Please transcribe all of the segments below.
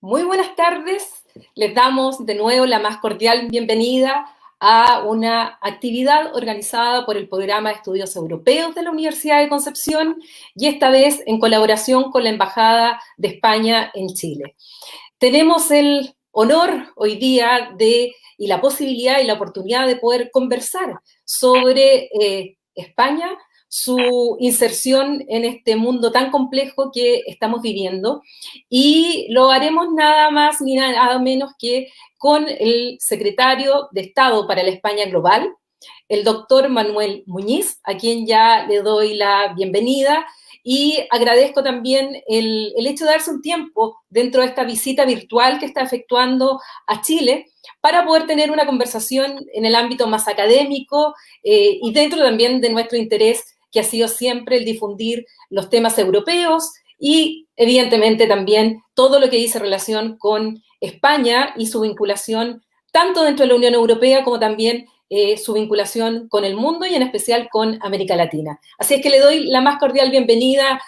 Muy buenas tardes. Les damos de nuevo la más cordial bienvenida a una actividad organizada por el Programa de Estudios Europeos de la Universidad de Concepción y esta vez en colaboración con la Embajada de España en Chile. Tenemos el honor hoy día y la posibilidad y la oportunidad de poder conversar sobre España, su inserción en este mundo tan complejo que estamos viviendo, y lo haremos nada más ni nada menos que con el secretario de Estado para la España Global, el doctor Manuel Muñiz, a quien ya le doy la bienvenida, y agradezco también el hecho de darse un tiempo dentro de esta visita virtual que está efectuando a Chile para poder tener una conversación en el ámbito más académico y dentro también de nuestro interés, que ha sido siempre el difundir los temas europeos y evidentemente también todo lo que dice relación con España y su vinculación tanto dentro de la Unión Europea como también su vinculación con el mundo y en especial con América Latina. Así es que le doy la más cordial bienvenida,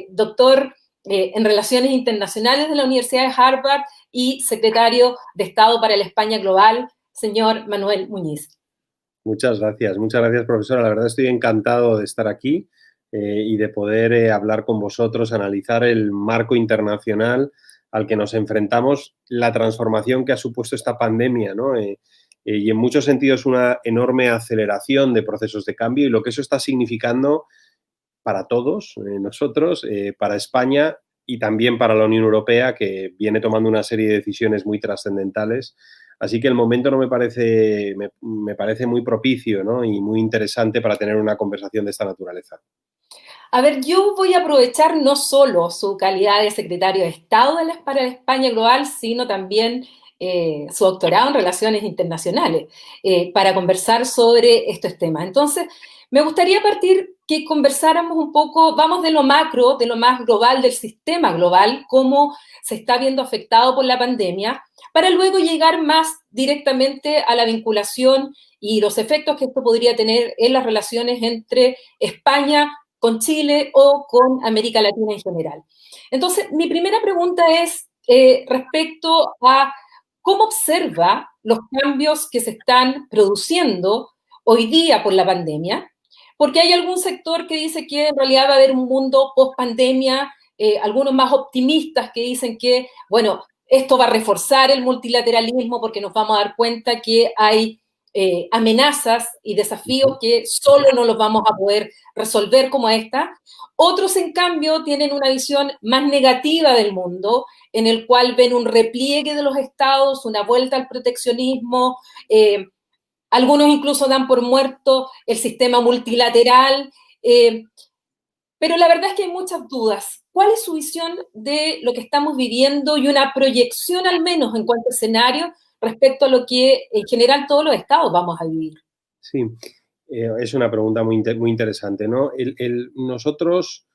doctor en Relaciones Internacionales de la Universidad de Harvard y secretario de Estado para la España Global, señor Manuel Muñiz. Muchas gracias, profesora. La verdad estoy encantado de estar aquí y de poder hablar con vosotros, analizar el marco internacional al que nos enfrentamos, la transformación que ha supuesto esta pandemia, ¿no? Y en muchos sentidos una enorme aceleración de procesos de cambio y lo que eso está significando para todos nosotros, para España y también para la Unión Europea, que viene tomando una serie de decisiones muy trascendentales. Así que el momento no me parece muy propicio, ¿no? Y muy interesante para tener una conversación de esta naturaleza. A ver, yo voy a aprovechar no solo su calidad de secretario de Estado para la España Global, sino también su doctorado en Relaciones Internacionales para conversar sobre estos temas. Entonces, me gustaría partir que conversáramos un poco, vamos de lo macro, de lo más global, del sistema global, cómo se está viendo afectado por la pandemia, para luego llegar más directamente a la vinculación y los efectos que esto podría tener en las relaciones entre España, con Chile o con América Latina en general. Entonces, mi primera pregunta es respecto a cómo observa los cambios que se están produciendo hoy día por la pandemia, porque hay algún sector que dice que en realidad va a haber un mundo post-pandemia, algunos más optimistas que dicen que, bueno, esto va a reforzar el multilateralismo porque nos vamos a dar cuenta que hay amenazas y desafíos que solo no los vamos a poder resolver como esta. Otros, en cambio, tienen una visión más negativa del mundo, en el cual ven un repliegue de los estados, una vuelta al proteccionismo, algunos incluso dan por muerto el sistema multilateral, pero la verdad es que hay muchas dudas. ¿Cuál es su visión de lo que estamos viviendo y una proyección al menos en cuanto a escenario respecto a lo que en general todos los estados vamos a vivir? Sí, es una pregunta muy interesante, ¿no? Nosotros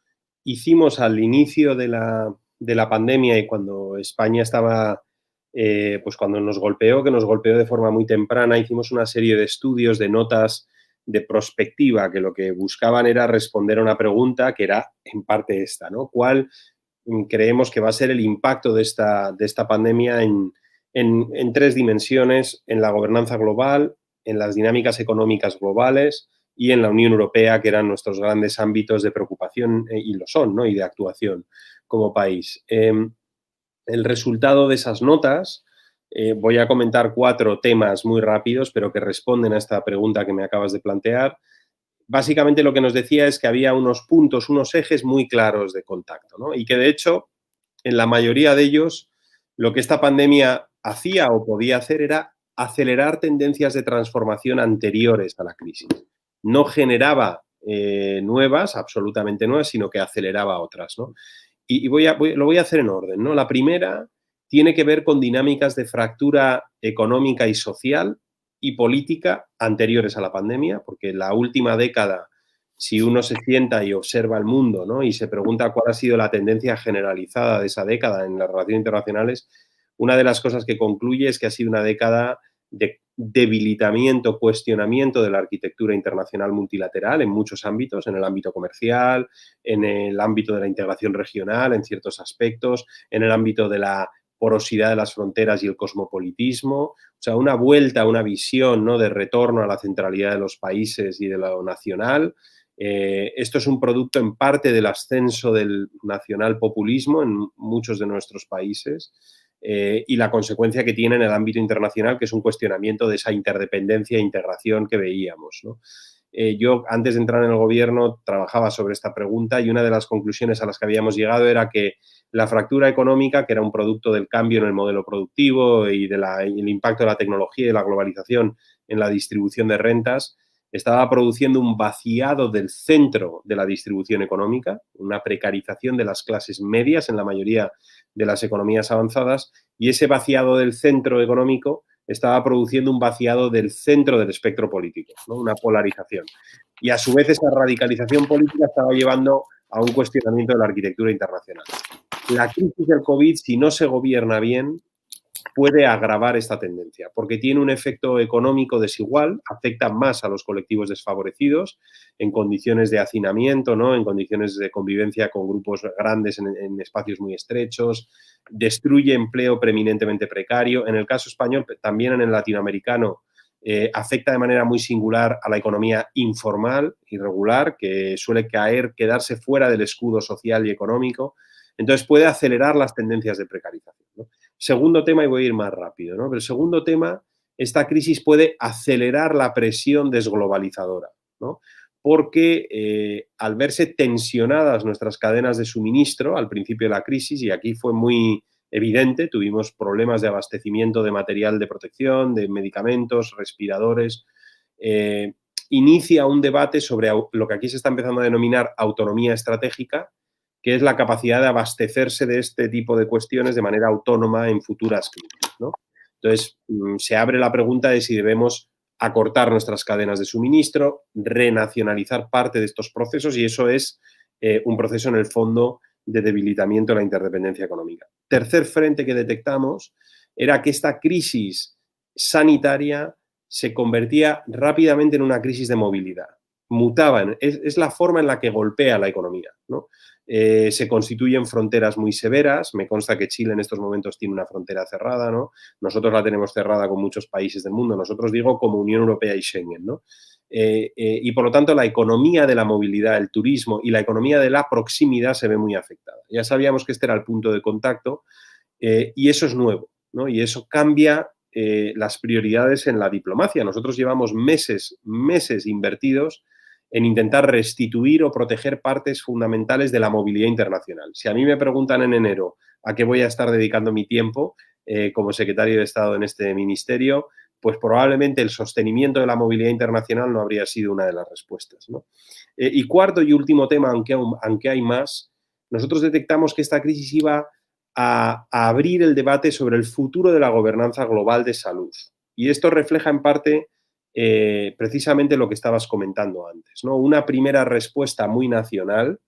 hicimos al inicio de la pandemia y cuando España estaba, pues cuando nos golpeó, que nos golpeó de forma muy temprana, hicimos una serie de estudios, de notas de prospectiva, que lo que buscaban era responder a una pregunta que era en parte esta, ¿no? ¿Cuál creemos que va a ser el impacto de esta pandemia en tres dimensiones: en la gobernanza global, en las dinámicas económicas globales y en la Unión Europea, que eran nuestros grandes ámbitos de preocupación y lo son, ¿no? Y de actuación como país. El resultado de esas notas, voy a comentar 4 temas muy rápidos, pero que responden a esta pregunta que me acabas de plantear. Básicamente lo que nos decía es que había unos puntos, unos ejes muy claros de contacto, ¿no? Y que de hecho, en la mayoría de ellos, lo que esta pandemia hacía o podía hacer era acelerar tendencias de transformación anteriores a la crisis. No generaba nuevas, absolutamente nuevas, sino que aceleraba otras, ¿no? Y lo voy a hacer en orden, ¿no? La primera tiene que ver con dinámicas de fractura económica y social y política anteriores a la pandemia, porque la última década, si uno se sienta y observa el mundo, ¿no? Y se pregunta cuál ha sido la tendencia generalizada de esa década en las relaciones internacionales, una de las cosas que concluye es que ha sido una década de debilitamiento, cuestionamiento de la arquitectura internacional multilateral en muchos ámbitos, en el ámbito comercial, en el ámbito de la integración regional, en ciertos aspectos, en el ámbito de la porosidad de las fronteras y el cosmopolitismo, o sea, una vuelta a una visión, ¿no?, de retorno a la centralidad de los países y de lo nacional. Esto es un producto en parte del ascenso del nacionalpopulismo en muchos de nuestros países y la consecuencia que tiene en el ámbito internacional, que es un cuestionamiento de esa interdependencia e integración que veíamos, ¿no? Yo, antes de entrar en el gobierno, trabajaba sobre esta pregunta y una de las conclusiones a las que habíamos llegado era que la fractura económica, que era un producto del cambio en el modelo productivo y el impacto de la tecnología y la globalización en la distribución de rentas, estaba produciendo un vaciado del centro de la distribución económica, una precarización de las clases medias en la mayoría de las economías avanzadas, y ese vaciado del centro económico estaba produciendo un vaciado del centro del espectro político, ¿no?, una polarización. Y a su vez esa radicalización política estaba llevando a un cuestionamiento de la arquitectura internacional. La crisis del COVID, si no se gobierna bien, puede agravar esta tendencia, porque tiene un efecto económico desigual, afecta más a los colectivos desfavorecidos en condiciones de hacinamiento, ¿no?, en condiciones de convivencia con grupos grandes en espacios muy estrechos, destruye empleo preeminentemente precario. En el caso español, también en el latinoamericano, afecta de manera muy singular a la economía informal, irregular, que suele quedarse fuera del escudo social y económico. Entonces puede acelerar las tendencias de precarización, ¿no? Segundo tema, y voy a ir más rápido, ¿no? Pero el segundo tema, esta crisis puede acelerar la presión desglobalizadora, ¿no? Porque al verse tensionadas nuestras cadenas de suministro al principio de la crisis, y aquí fue muy evidente, tuvimos problemas de abastecimiento de material de protección, de medicamentos, respiradores, inicia un debate sobre lo que aquí se está empezando a denominar autonomía estratégica, que es la capacidad de abastecerse de este tipo de cuestiones de manera autónoma en futuras crisis, ¿no? Entonces, se abre la pregunta de si debemos acortar nuestras cadenas de suministro, renacionalizar parte de estos procesos, y eso es un proceso en el fondo de debilitamiento de la interdependencia económica. Tercer frente que detectamos era que esta crisis sanitaria se convertía rápidamente en una crisis de movilidad. Mutaban, es la forma en la que golpea la economía, ¿no? Se constituyen fronteras muy severas. Me consta que Chile en estos momentos tiene una frontera cerrada, ¿no? Nosotros la tenemos cerrada con muchos países del mundo. Nosotros digo como Unión Europea y Schengen, ¿no? Y por lo tanto la economía de la movilidad, el turismo y la economía de la proximidad se ve muy afectada. Ya sabíamos que este era el punto de contacto y eso es nuevo, ¿no? Y eso cambia las prioridades en la diplomacia. Nosotros llevamos meses invertidos en intentar restituir o proteger partes fundamentales de la movilidad internacional. Si a mí me preguntan en enero a qué voy a estar dedicando mi tiempo como secretario de Estado en este ministerio, pues probablemente el sostenimiento de la movilidad internacional no habría sido una de las respuestas, ¿no? Y cuarto y último tema, aunque hay más, nosotros detectamos que esta crisis iba a abrir el debate sobre el futuro de la gobernanza global de salud. Y esto refleja en parte precisamente lo que estabas comentando antes, ¿no? Una primera respuesta muy nacional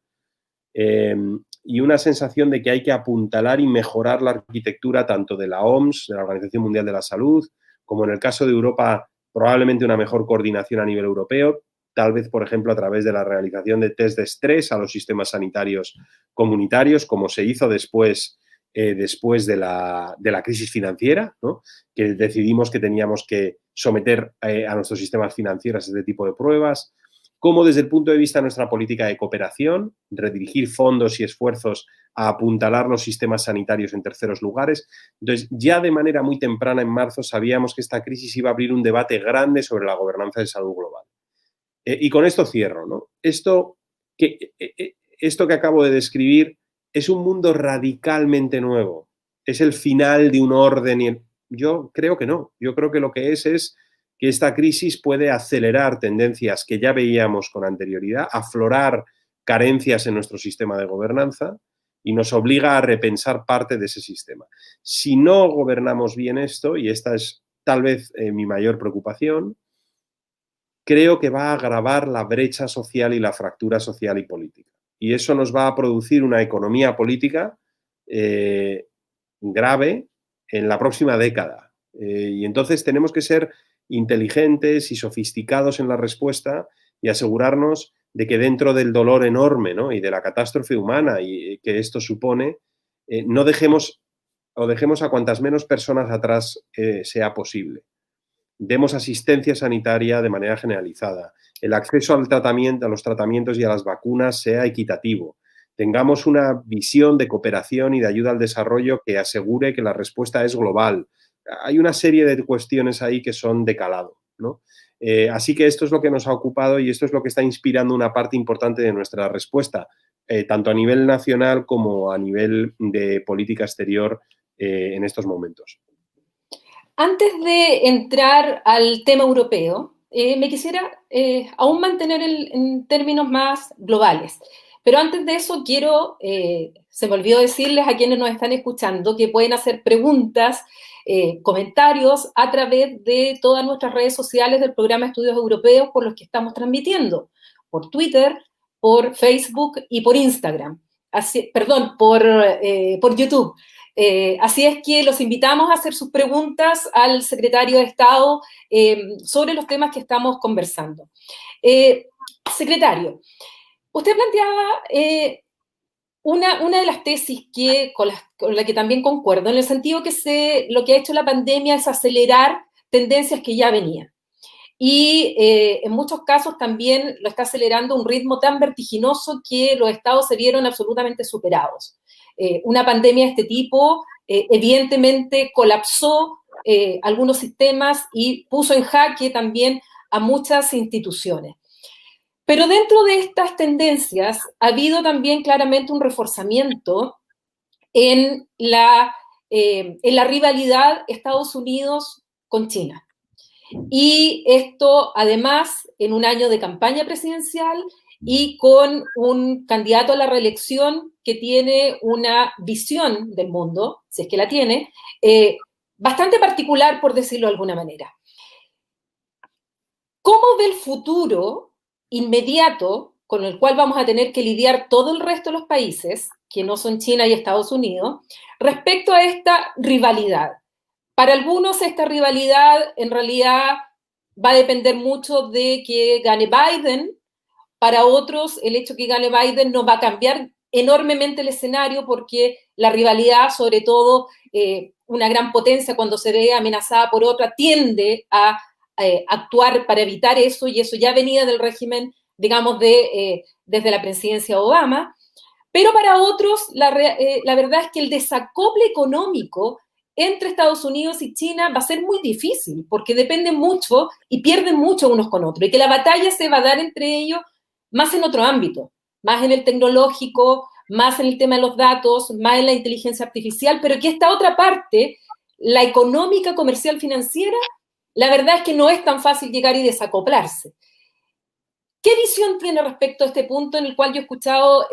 y una sensación de que hay que apuntalar y mejorar la arquitectura tanto de la OMS, de la Organización Mundial de la Salud, como en el caso de Europa, probablemente una mejor coordinación a nivel europeo, tal vez, por ejemplo, a través de la realización de test de estrés a los sistemas sanitarios comunitarios, como se hizo después de la crisis financiera, ¿no? Que decidimos que teníamos que someter a nuestros sistemas financieros a este tipo de pruebas, como desde el punto de vista de nuestra política de cooperación, redirigir fondos y esfuerzos a apuntalar los sistemas sanitarios en terceros lugares. Entonces, ya de manera muy temprana en marzo sabíamos que esta crisis iba a abrir un debate grande sobre la gobernanza de salud global. Y con esto cierro, ¿no? Esto que acabo de describir es un mundo radicalmente nuevo. Es el final de un orden. Yo creo que no. Yo creo que lo que es que esta crisis puede acelerar tendencias que ya veíamos con anterioridad, aflorar carencias en nuestro sistema de gobernanza y nos obliga a repensar parte de ese sistema. Si no gobernamos bien esto, y esta es tal vez mi mayor preocupación, creo que va a agravar la brecha social y la fractura social y política. Y eso nos va a producir una economía política grave en la próxima década. Y entonces tenemos que ser inteligentes y sofisticados en la respuesta y asegurarnos de que dentro del dolor enorme, ¿no?, y de la catástrofe humana y que esto supone, no dejemos o dejemos a cuantas menos personas atrás sea posible. Demos asistencia sanitaria de manera generalizada. El acceso al tratamiento, a los tratamientos y a las vacunas sea equitativo. Tengamos una visión de cooperación y de ayuda al desarrollo que asegure que la respuesta es global. Hay una serie de cuestiones ahí que son de calado, ¿no? Así que esto es lo que nos ha ocupado y esto es lo que está inspirando una parte importante de nuestra respuesta, tanto a nivel nacional como a nivel de política exterior en estos momentos. Antes de entrar al tema europeo, me quisiera aún mantener en términos más globales. Pero antes de eso quiero, se me olvidó decirles a quienes nos están escuchando que pueden hacer preguntas, comentarios a través de todas nuestras redes sociales del programa Estudios Europeos por los que estamos transmitiendo, por Twitter, por Facebook y por Instagram. Perdón, por YouTube. Así es que los invitamos a hacer sus preguntas al secretario de Estado sobre los temas que estamos conversando. Secretario, usted planteaba una de las tesis con la que también concuerdo, en el sentido que lo que ha hecho la pandemia es acelerar tendencias que ya venían. Y en muchos casos también lo está acelerando a un ritmo tan vertiginoso que los estados se vieron absolutamente superados. Una pandemia de este tipo evidentemente colapsó algunos sistemas y puso en jaque también a muchas instituciones. Pero dentro de estas tendencias ha habido también claramente un reforzamiento en la rivalidad Estados Unidos con China. Y esto, además, en un año de campaña presidencial y con un candidato a la reelección que tiene una visión del mundo, si es que la tiene, bastante particular, por decirlo de alguna manera. ¿Cómo ve el futuro inmediato con el cual vamos a tener que lidiar todo el resto de los países, que no son China y Estados Unidos, respecto a esta rivalidad? Para algunos esta rivalidad en realidad va a depender mucho de que gane Biden. Para otros el hecho de que gane Biden no va a cambiar enormemente el escenario porque la rivalidad, sobre todo una gran potencia cuando se ve amenazada por otra, tiende a actuar para evitar eso, y eso ya venía del régimen, digamos, desde la presidencia de Obama. Pero para otros la verdad es que el desacople económico entre Estados Unidos y China va a ser muy difícil, porque dependen mucho y pierden mucho unos con otros, y que la batalla se va a dar entre ellos más en otro ámbito, más en el tecnológico, más en el tema de los datos, más en la inteligencia artificial, pero que esta otra parte, la económica, comercial, financiera, la verdad es que no es tan fácil llegar y desacoplarse. ¿Qué visión tiene respecto a este punto en el cual yo he escuchado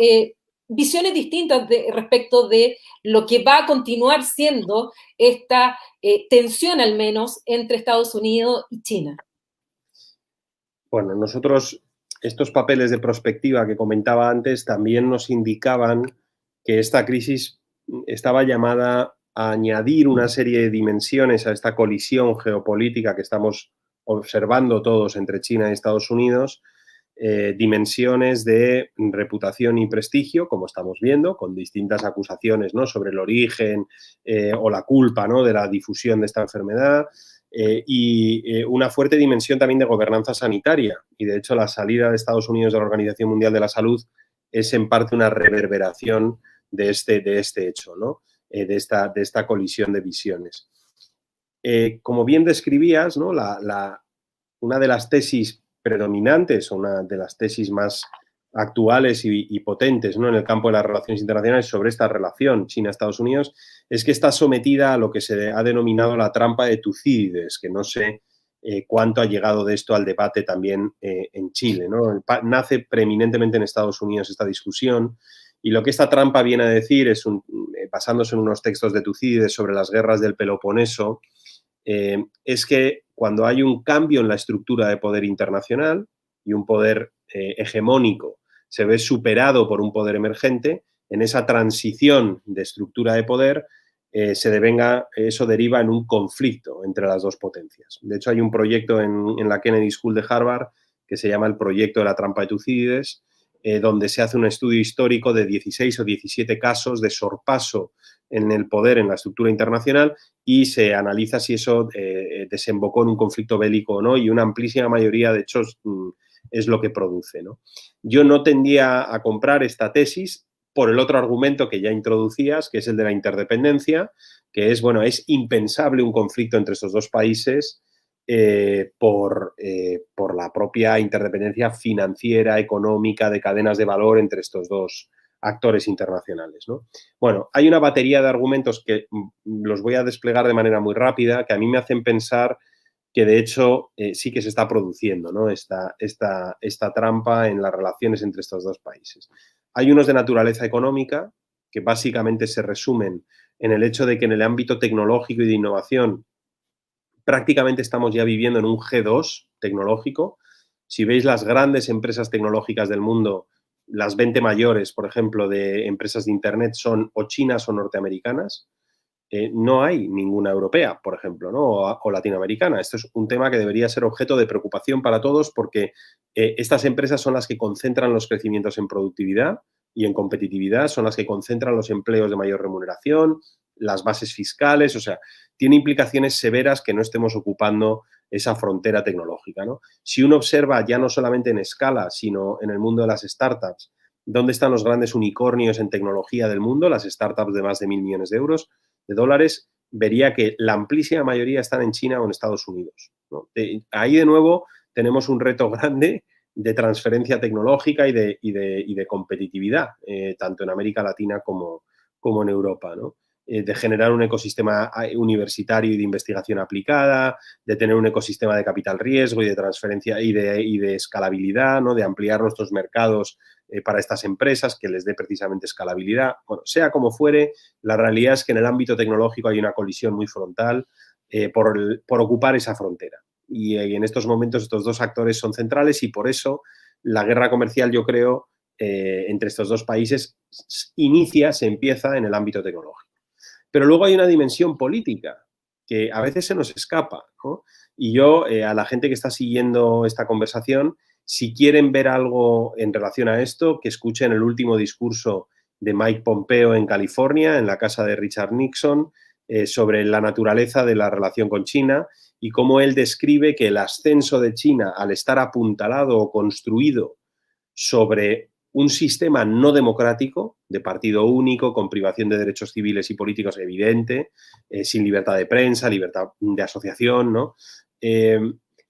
visiones distintas respecto de lo que va a continuar siendo esta tensión, al menos, entre Estados Unidos y China? Bueno, nosotros, estos papeles de prospectiva que comentaba antes también nos indicaban que esta crisis estaba llamada a añadir una serie de dimensiones a esta colisión geopolítica que estamos observando todos entre China y Estados Unidos, dimensiones de reputación y prestigio, como estamos viendo, con distintas acusaciones, ¿no?, sobre el origen o la culpa, ¿no?, de la difusión de esta enfermedad, y una fuerte dimensión también de gobernanza sanitaria. Y, de hecho, la salida de Estados Unidos de la Organización Mundial de la Salud es, en parte, una reverberación de este hecho, ¿no?, de esta colisión de visiones. Como bien describías, ¿no?, una de las tesis predominantes o una de las tesis más actuales y potentes, ¿no?, en el campo de las relaciones internacionales sobre esta relación China-Estados Unidos es que está sometida a lo que se ha denominado la trampa de Tucídides, que no sé cuánto ha llegado de esto al debate también en Chile, ¿no? Nace preeminentemente en Estados Unidos esta discusión, y lo que esta trampa viene a decir es, basándose en unos textos de Tucídides sobre las guerras del Peloponeso, es que cuando hay un cambio en la estructura de poder internacional y un poder hegemónico se ve superado por un poder emergente, en esa transición de estructura de poder eso deriva en un conflicto entre las dos potencias. De hecho, hay un proyecto en la Kennedy School de Harvard que se llama el proyecto de la trampa de Tucídides, donde se hace un estudio histórico de 16 o 17 casos de sorpaso en el poder en la estructura internacional y se analiza si eso desembocó en un conflicto bélico o no, y una amplísima mayoría de hechos es lo que produce, ¿no? Yo no tendía a comprar esta tesis por el otro argumento que ya introducías, que es el de la interdependencia, que es, bueno, es impensable un conflicto entre estos dos países por la propia interdependencia financiera, económica, de cadenas de valor entre estos dos actores internacionales, ¿no? Bueno, hay una batería de argumentos que los voy a desplegar de manera muy rápida, que a mí me hacen pensar que de hecho sí que se está produciendo, ¿no? esta trampa en las relaciones entre estos dos países. Hay unos de naturaleza económica que básicamente se resumen en el hecho de que en el ámbito tecnológico y de innovación prácticamente estamos ya viviendo en un G2 tecnológico. Si veis las grandes empresas tecnológicas del mundo, las 20 mayores, por ejemplo, de empresas de Internet son o chinas o norteamericanas. No hay ninguna europea, por ejemplo, ¿no? o latinoamericana. Esto es un tema que debería ser objeto de preocupación para todos porque estas empresas son las que concentran los crecimientos en productividad y en competitividad, son las que concentran los empleos de mayor remuneración, las bases fiscales, o sea, tiene implicaciones severas que no estemos ocupando esa frontera tecnológica, ¿no? Si uno observa ya no solamente en escala, sino en el mundo de las startups, ¿dónde están los grandes unicornios en tecnología del mundo? Las startups de más de 1.000 millones de euros, de dólares, vería que la amplísima mayoría están en China o en Estados Unidos, ¿no? Ahí de nuevo tenemos un reto grande de transferencia tecnológica y de competitividad, tanto en América Latina como en Europa, ¿no? De generar un ecosistema universitario y de investigación aplicada, de tener un ecosistema de capital riesgo y de transferencia y de escalabilidad, ¿no? De ampliar nuestros mercados para estas empresas, que les dé precisamente escalabilidad. Bueno, sea como fuere, la realidad es que en el ámbito tecnológico hay una colisión muy frontal por ocupar esa frontera. Y en estos momentos estos dos actores son centrales y por eso la guerra comercial, yo creo, entre estos dos países se empieza en el ámbito tecnológico. Pero luego hay una dimensión política que a veces se nos escapa, ¿no? Y yo, a la gente que está siguiendo esta conversación, si quieren ver algo en relación a esto, que escuchen el último discurso de Mike Pompeo en California, en la casa de Richard Nixon, sobre la naturaleza de la relación con China y cómo él describe que el ascenso de China, al estar apuntalado o construido sobre un sistema no democrático, de partido único, con privación de derechos civiles y políticos evidente, sin libertad de prensa, libertad de asociación, ¿no?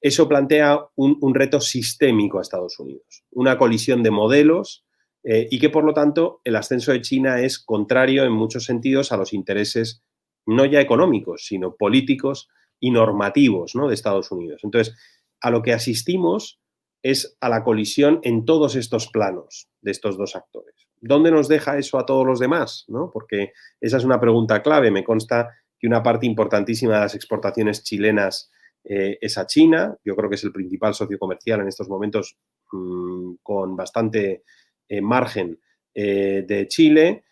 Eso plantea un reto sistémico a Estados Unidos, una colisión de modelos y que, por lo tanto, el ascenso de China es contrario en muchos sentidos a los intereses no ya económicos, sino políticos y normativos, ¿no? de Estados Unidos. Entonces, a lo que asistimos es a la colisión en todos estos planos de estos dos actores. ¿Dónde nos deja eso a todos los demás? ¿No? Porque esa es una pregunta clave. Me consta que una parte importantísima de las exportaciones chilenas es a China. Yo creo que es el principal socio comercial en estos momentos con bastante margen de Chile,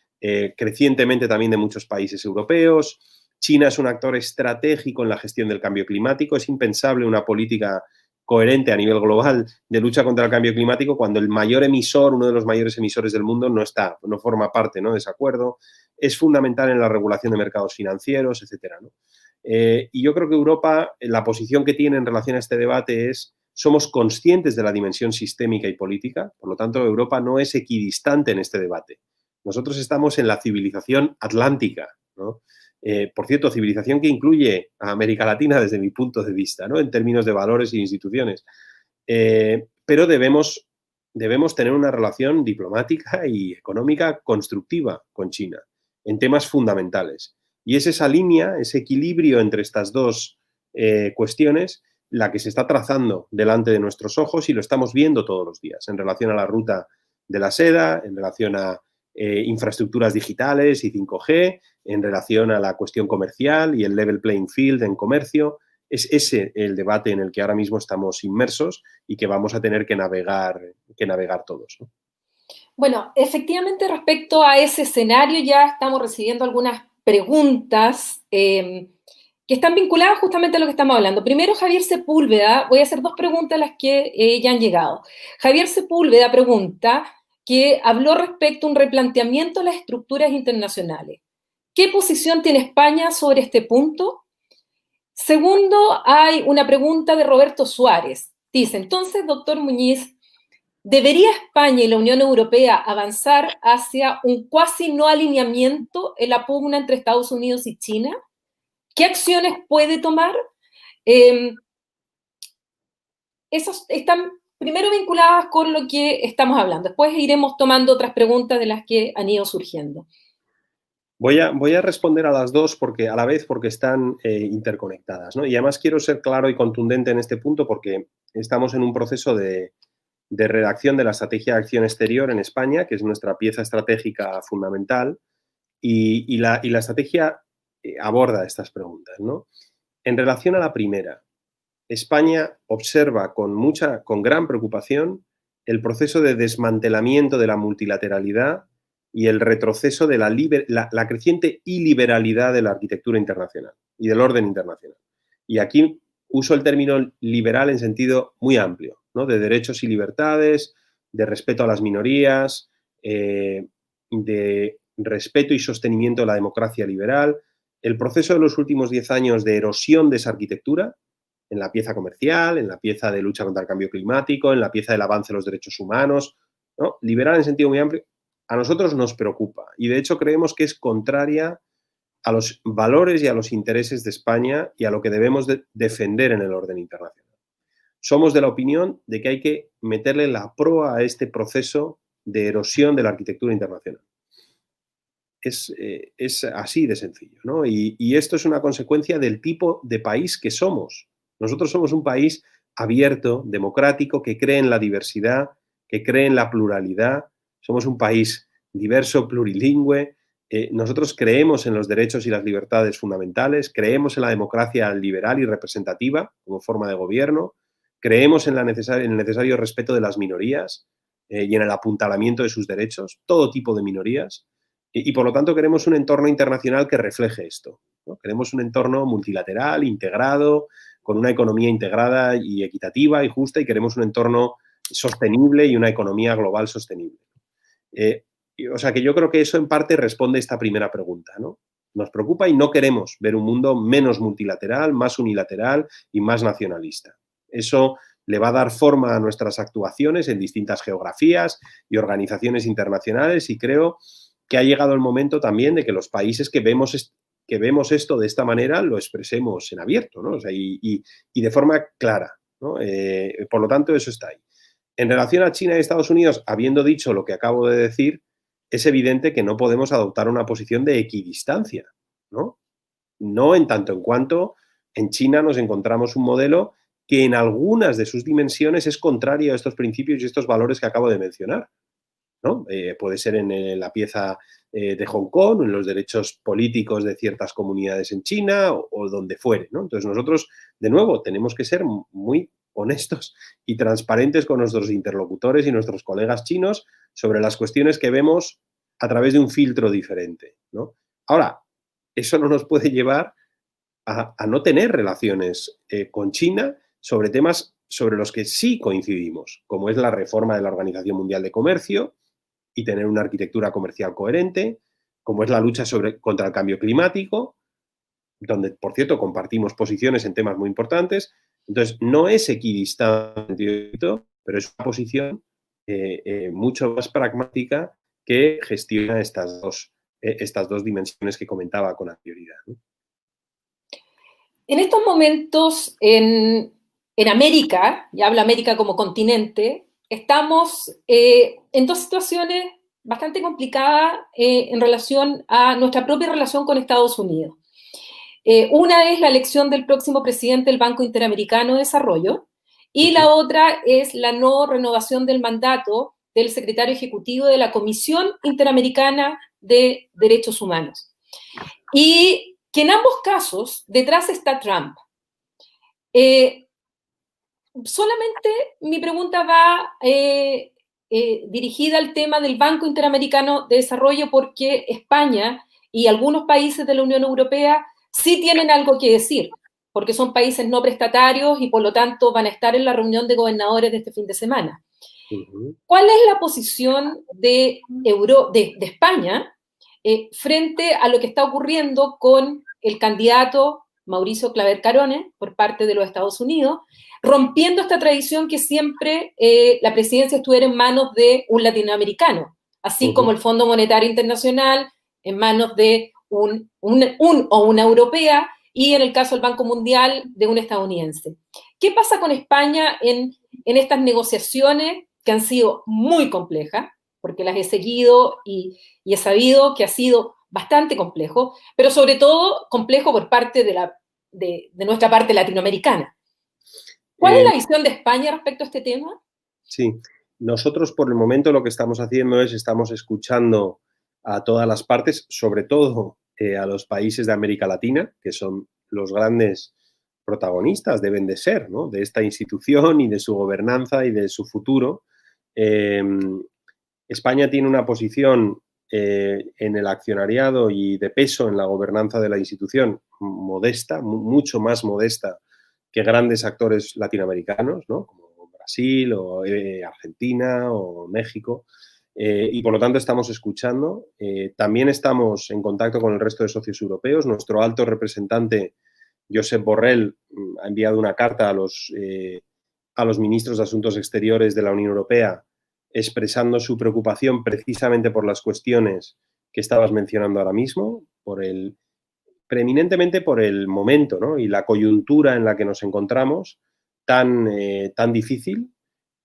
crecientemente también de muchos países europeos. China es un actor estratégico en la gestión del cambio climático. Es impensable una política coherente a nivel global de lucha contra el cambio climático cuando el mayor emisor, uno de los mayores emisores del mundo, no forma parte, ¿no? de ese acuerdo. Es fundamental en la regulación de mercados financieros, etcétera, ¿no? Y yo creo que Europa, la posición que tiene en relación a este debate es: somos conscientes de la dimensión sistémica y política, por lo tanto, Europa no es equidistante en este debate. Nosotros estamos en la civilización atlántica, ¿no? Por cierto, civilización que incluye a América Latina desde mi punto de vista, ¿no? en términos de valores e instituciones. Pero debemos tener una relación diplomática y económica constructiva con China en temas fundamentales. Y es esa línea, ese equilibrio entre estas dos cuestiones, la que se está trazando delante de nuestros ojos y lo estamos viendo todos los días en relación a la ruta de la seda, en relación a infraestructuras digitales y 5G, en relación a la cuestión comercial y el level playing field en comercio. Es ese el debate en el que ahora mismo estamos inmersos y que vamos a tener que navegar todos, ¿no? Bueno, efectivamente, respecto a ese escenario ya estamos recibiendo algunas preguntas que están vinculadas justamente a lo que estamos hablando. Primero, Javier Sepúlveda, voy a hacer dos preguntas a las que ya han llegado. Javier Sepúlveda pregunta, que habló respecto a un replanteamiento de las estructuras internacionales. ¿Qué posición tiene España sobre este punto? Segundo, hay una pregunta de Roberto Suárez. Dice, entonces, doctor Muñiz, ¿debería España y la Unión Europea avanzar hacia un cuasi no alineamiento en la pugna entre Estados Unidos y China? ¿Qué acciones puede tomar? Esos están primero vinculadas con lo que estamos hablando. Después iremos tomando otras preguntas de las que han ido surgiendo. Voy a responder a las dos porque, a la vez porque están interconectadas, ¿no? Y además quiero ser claro y contundente en este punto porque estamos en un proceso de redacción de la Estrategia de Acción Exterior en España, que es nuestra pieza estratégica fundamental, y la estrategia aborda estas preguntas, ¿no? En relación a la primera, España observa con gran preocupación el proceso de desmantelamiento de la multilateralidad y el retroceso de la creciente iliberalidad de la arquitectura internacional y del orden internacional. Y aquí uso el término liberal en sentido muy amplio, ¿no? De derechos y libertades, de respeto a las minorías, de respeto y sostenimiento de la democracia liberal. El proceso de los últimos 10 años de erosión de esa arquitectura, en la pieza comercial, en la pieza de lucha contra el cambio climático, en la pieza del avance de los derechos humanos, ¿no? Liberal en sentido muy amplio, a nosotros nos preocupa y de hecho creemos que es contraria a los valores y a los intereses de España y a lo que debemos defender en el orden internacional. Somos de la opinión de que hay que meterle la proa a este proceso de erosión de la arquitectura internacional. Es así de sencillo, ¿no? Y esto es una consecuencia del tipo de país que somos. Nosotros somos un país abierto, democrático, que cree en la diversidad, que cree en la pluralidad. Somos un país diverso, plurilingüe. Nosotros creemos en los derechos y las libertades fundamentales, creemos en la democracia liberal y representativa como forma de gobierno, creemos en el necesario respeto de las minorías y en el apuntalamiento de sus derechos, todo tipo de minorías. Y por lo tanto queremos un entorno internacional que refleje esto, ¿no? Queremos un entorno multilateral, integrado, con una economía integrada y equitativa y justa, y queremos un entorno sostenible y una economía global sostenible. O sea que yo creo que eso en parte responde a esta primera pregunta, ¿no? Nos preocupa y no queremos ver un mundo menos multilateral, más unilateral y más nacionalista. Eso le va a dar forma a nuestras actuaciones en distintas geografías y organizaciones internacionales, y creo que ha llegado el momento también de que los países que vemos esto de esta manera lo expresemos en abierto, ¿no? O sea, y de forma clara, ¿no? Por lo tanto, eso está ahí. En relación a China y Estados Unidos, habiendo dicho lo que acabo de decir, es evidente que no podemos adoptar una posición de equidistancia, ¿no? No en tanto en cuanto en China nos encontramos un modelo que en algunas de sus dimensiones es contrario a estos principios y estos valores que acabo de mencionar, ¿no? Puede ser en la pieza de Hong Kong, en los derechos políticos de ciertas comunidades en China o donde fuere, ¿no? Entonces nosotros, de nuevo, tenemos que ser muy honestos y transparentes con nuestros interlocutores y nuestros colegas chinos sobre las cuestiones que vemos a través de un filtro diferente, ¿no? Ahora, eso no nos puede llevar a no tener relaciones con China sobre temas sobre los que sí coincidimos, como es la reforma de la Organización Mundial de Comercio y tener una arquitectura comercial coherente, como es la lucha contra el cambio climático, donde, por cierto, compartimos posiciones en temas muy importantes. Entonces, no es equidistante, pero es una posición mucho más pragmática que gestiona estas dos dimensiones que comentaba con anterioridad, ¿no? En estos momentos, en América, y hablo América como continente, estamos en dos situaciones bastante complicadas en relación a nuestra propia relación con Estados Unidos. Una es la elección del próximo presidente del Banco Interamericano de Desarrollo y la otra es la no renovación del mandato del secretario ejecutivo de la Comisión Interamericana de Derechos Humanos. Y que en ambos casos detrás está Trump. Solamente mi pregunta va dirigida al tema del Banco Interamericano de Desarrollo porque España y algunos países de la Unión Europea sí tienen algo que decir, porque son países no prestatarios y por lo tanto van a estar en la reunión de gobernadores de este fin de semana. Ujú. ¿Cuál es la posición de España frente a lo que está ocurriendo con el candidato Mauricio Claver Carones por parte de los Estados Unidos, rompiendo esta tradición que siempre la presidencia estuviera en manos de un latinoamericano, así como Ujú. el Fondo Monetario Internacional en manos de un o una europea y en el caso del Banco Mundial de un estadounidense? ¿Qué pasa con España en estas negociaciones que han sido muy complejas, porque las he seguido y he sabido que ha sido bastante complejo, pero sobre todo complejo por parte de nuestra parte latinoamericana? ¿Cuál es Eh, la visión de España respecto a este tema? sí, nosotros por el momento lo que estamos haciendo es estamos escuchando a todas las partes, sobre todo a los países de América Latina, que son los grandes protagonistas, deben de ser, ¿no? De esta institución y de su gobernanza y de su futuro. Eh, España tiene una posición en el accionariado y de peso en la gobernanza de la institución modesta, mucho más modesta que grandes actores latinoamericanos, ¿no? Como Brasil o Argentina o México. Y por lo tanto estamos escuchando. También estamos en contacto con el resto de socios europeos. Nuestro alto representante, Josep Borrell, ha enviado una carta a los ministros de Asuntos Exteriores de la Unión Europea expresando su preocupación precisamente por las cuestiones que estabas mencionando ahora mismo, preeminentemente por el momento, ¿no? Y la coyuntura en la que nos encontramos tan difícil,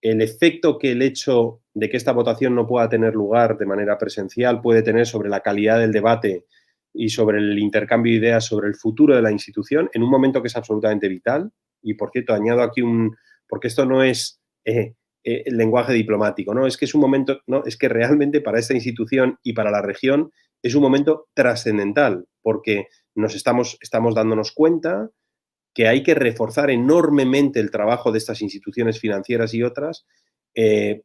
el efecto que el hecho de que esta votación no pueda tener lugar de manera presencial puede tener sobre la calidad del debate y sobre el intercambio de ideas sobre el futuro de la institución en un momento que es absolutamente vital. Y por cierto, añado aquí porque esto no es el lenguaje diplomático, ¿no? Es que es un momento, ¿no? Es que realmente para esta institución y para la región es un momento trascendental, porque estamos dándonos cuenta que hay que reforzar enormemente el trabajo de estas instituciones financieras y otras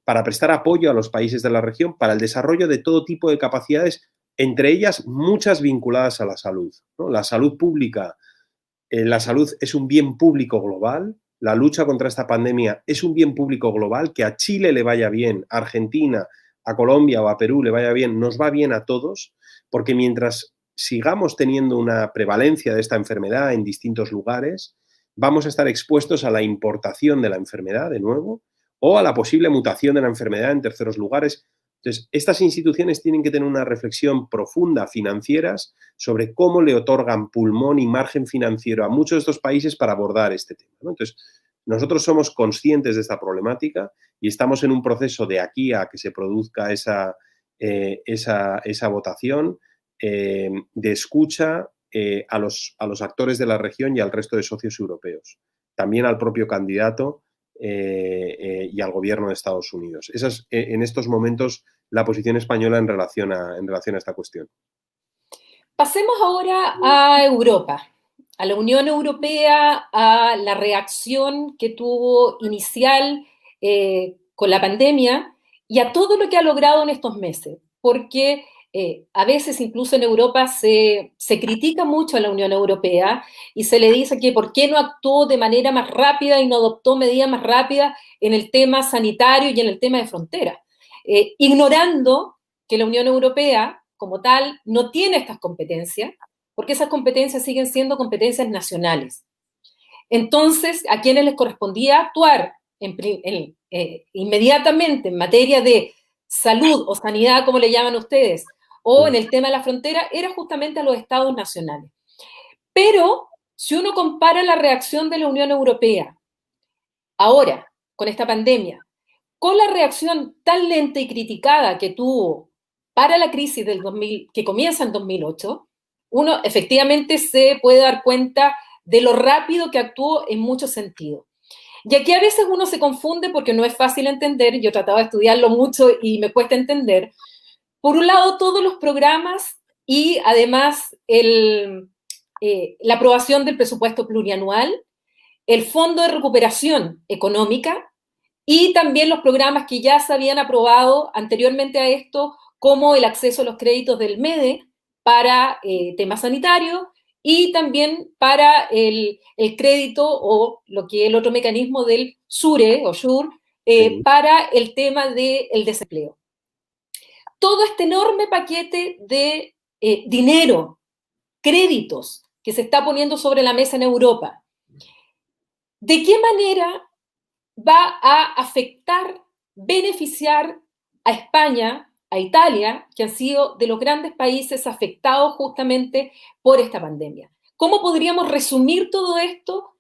para prestar apoyo a los países de la región para el desarrollo de todo tipo de capacidades, entre ellas muchas vinculadas a la salud, ¿no? La salud pública, la salud es un bien público global, la lucha contra esta pandemia es un bien público global, que a Chile le vaya bien, a Argentina, a Colombia o a Perú le vaya bien, nos va bien a todos, porque mientras sigamos teniendo una prevalencia de esta enfermedad en distintos lugares, vamos a estar expuestos a la importación de la enfermedad de nuevo o a la posible mutación de la enfermedad en terceros lugares. Entonces, estas instituciones tienen que tener una reflexión profunda financieras sobre cómo le otorgan pulmón y margen financiero a muchos de estos países para abordar este tema, ¿no? Entonces, nosotros somos conscientes de esta problemática y estamos en un proceso de aquí a que se produzca esa votación de escucha a los actores de la región y al resto de socios europeos. También al propio candidato y al gobierno de Estados Unidos. Esa es en estos momentos la posición española en relación a esta cuestión. Pasemos ahora a Europa, a la Unión Europea, a la reacción que tuvo inicial con la pandemia y a todo lo que ha logrado en estos meses, porque a veces incluso en Europa se critica mucho a la Unión Europea y se le dice que por qué no actuó de manera más rápida y no adoptó medidas más rápidas en el tema sanitario y en el tema de frontera, ignorando que la Unión Europea como tal no tiene estas competencias, porque esas competencias siguen siendo competencias nacionales. Entonces, a quienes les correspondía actuar inmediatamente en materia de salud o sanidad, como le llaman ustedes, o en el tema de la frontera, era justamente a los estados nacionales. Pero si uno compara la reacción de la Unión Europea ahora, con esta pandemia, con la reacción tan lenta y criticada que tuvo para la crisis del 2000, que comienza en 2008, uno efectivamente se puede dar cuenta de lo rápido que actuó en muchos sentidos. Y aquí a veces uno se confunde porque no es fácil entender, yo he tratado de estudiarlo mucho y me cuesta entender. Por un lado, todos los programas y además la aprobación del presupuesto plurianual, el Fondo de Recuperación Económica, y también los programas que ya se habían aprobado anteriormente a esto, como el acceso a los créditos del MEDE para temas sanitarios y también para el crédito o lo que es el otro mecanismo del SURE o SUR Sí. para el tema del desempleo. Todo este enorme paquete de dinero, créditos que se está poniendo sobre la mesa en Europa, ¿de qué manera va a afectar, beneficiar a España, a Italia, que han sido de los grandes países afectados justamente por esta pandemia? ¿Cómo podríamos resumir todo esto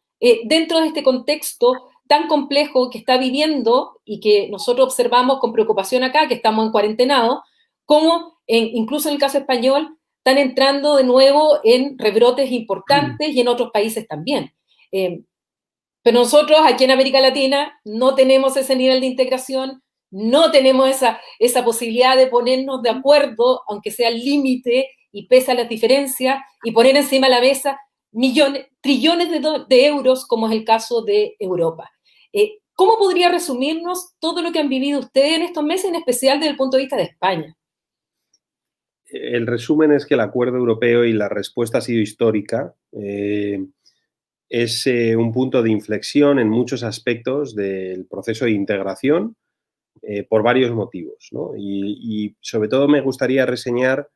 dentro de este contexto tan complejo que está viviendo y que nosotros observamos con preocupación acá, que estamos en cuarentenados, como incluso en el caso español están entrando de nuevo en rebrotes importantes y en otros países también? Pero nosotros aquí en América Latina no tenemos ese nivel de integración, no tenemos esa posibilidad de ponernos de acuerdo, aunque sea al límite y pese a las diferencias, y poner encima de la mesa millones, trillones de euros, como es el caso de Europa. ¿Cómo podría resumirnos todo lo que han vivido ustedes en estos meses, en especial desde el punto de vista de España? El resumen es que el acuerdo europeo y la respuesta ha sido histórica. Es un punto de inflexión en muchos aspectos del proceso de integración por varios motivos, ¿no? Y sobre todo me gustaría reseñar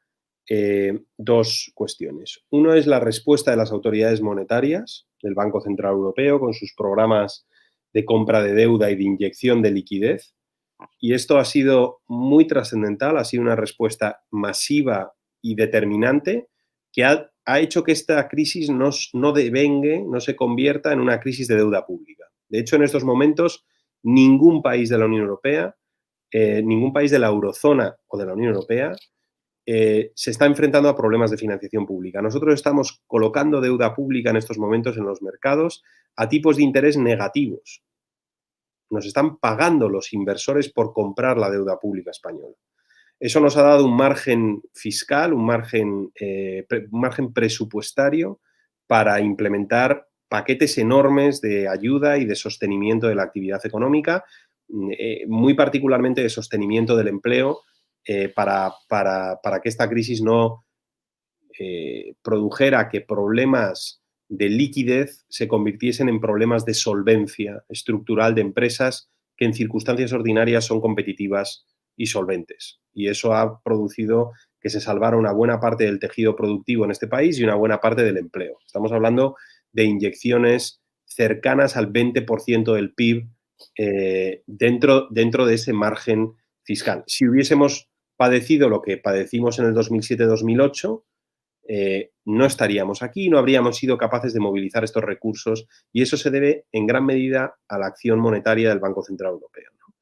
dos cuestiones. Uno es la respuesta de las autoridades monetarias del Banco Central Europeo con sus programas de compra de deuda y de inyección de liquidez. Y esto ha sido muy trascendental, ha sido una respuesta masiva y determinante que ha hecho que esta crisis no devengue, no se convierta en una crisis de deuda pública. De hecho, en estos momentos, ningún país de la Unión Europea, ningún país de la eurozona o de la Unión Europea se está enfrentando a problemas de financiación pública. Nosotros estamos colocando deuda pública en estos momentos en los mercados a tipos de interés negativos. Nos están pagando los inversores por comprar la deuda pública española. Eso nos ha dado un margen fiscal, un margen presupuestario para implementar paquetes enormes de ayuda y de sostenimiento de la actividad económica, muy particularmente de sostenimiento del empleo, para que esta crisis no produjera que problemas de liquidez se convirtiesen en problemas de solvencia estructural de empresas que en circunstancias ordinarias son competitivas y solventes. Y eso ha producido que se salvara una buena parte del tejido productivo en este país y una buena parte del empleo. Estamos hablando de inyecciones cercanas al 20% del PIB dentro de ese margen fiscal. Si hubiésemos padecido lo que padecimos en el 2007-2008, no estaríamos aquí, no habríamos sido capaces de movilizar estos recursos y eso se debe en gran medida a la acción monetaria del Banco Central Europeo, ¿no?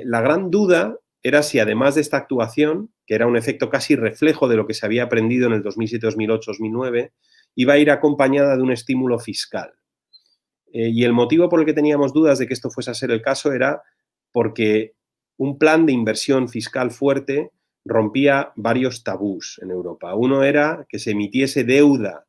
La gran duda era si además de esta actuación, que era un efecto casi reflejo de lo que se había aprendido en el 2007, 2008, 2009, iba a ir acompañada de un estímulo fiscal. Y el motivo por el que teníamos dudas de que esto fuese a ser el caso era porque un plan de inversión fiscal fuerte rompía varios tabús en Europa. Uno era que se emitiese deuda